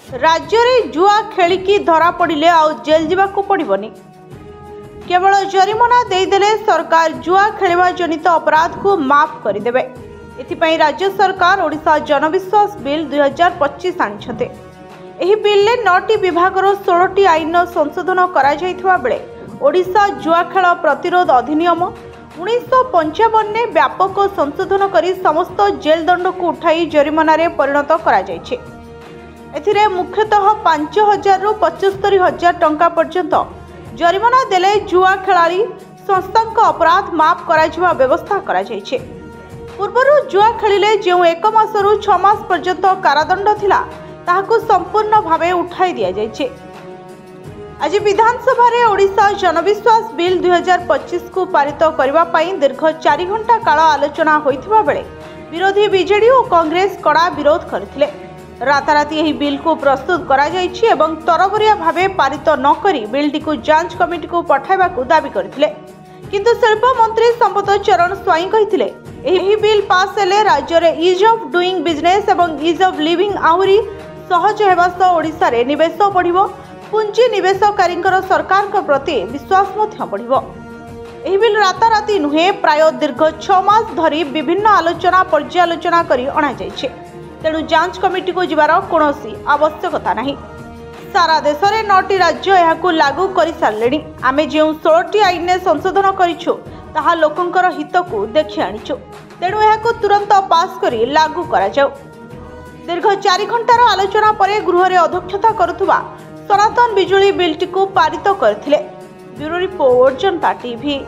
राज्य में जुआ खेलिकी धरा पड़े आउ जेल जावाक पड़ोनी। केवल जरिमाना देदेले सरकार जुआ खेलिबा जनित अपराध को माफ करदेवे। एथिपाई राज्य सरकार ओडिशा जनविश्वास बिल 2025 आनिछन्ते। एही बिल 9टी विभागर 16टी आईन संशोधन करा जायथिबा बेले ओडिशा जुआ खेल प्रतिरोध अधिनियम 1955 ने व्यापक संशोधन करी समस्त जेल दंड को उठाई जरिमाना परिणत करा जायछि। एथिरे मुख्यतः 5,000 रु 75,000 टंका पर्यंत जरिमाना देले जुआ खेलाड़ी संस्थांक अपराध माफ करा व्यवस्था करा जायछि। पूर्वरु जुआ खेलिले जो 1 मासरु 6 मास पर्यंत कारादंड थिला ताहाकु संपूर्ण भावे उठाई दिया जायछि। आज विधानसभा रे ओडिशा जनविश्वास बिल 2025 को पारित करबा पई दीर्घ 4 घंटा काल आलोचना होइथिबा बेले विरोधी बीजेडी और कांग्रेस कड़ा विरोध करथिले। राताराती यही बिल को प्रस्तुत करा जायछि एवं तरबरिया भावे पारित न करी बिलटी को जांच कमिटी को पठाइबा को दाबी करथिले। किंतु शिल्प मंत्री संपत चरण स्वाई कहिथिले एही बिल पास हेले राज्य रे इज ऑफ डूइंग बिजनेस एवं इज ऑफ लिविंग आहुरी सहज हेबा सह ओडिशा रे निवेश बढ़िबो, पुंजी निवेशकारी सरकार प्रति विश्वास बढ़िबो। एही बिल राताराती नुहे प्राय दीर्घ 6 मास धरी विभिन्न आलोचना पर्यालोचना करी अणा जायछि। तेणु जांच कमिटी को जीवार कौनसी आवश्यकता नहीं। सारा देश में 9टी राज्य यह लागू कर सारे। आम जो 16टी आईन संशोधन करूँ ताहा लोकंकर हित को देखि आनीचु। तेणु यह तुरंत पास करी लागू करा जाऊ। दीर्घ 4 घंटार आलोचना पर गृह में अध्यक्षता करुवा सनातन बिजुली बिलटी को पारित करथिले। ब्यूरो रिपोर्ट जनता टीवी।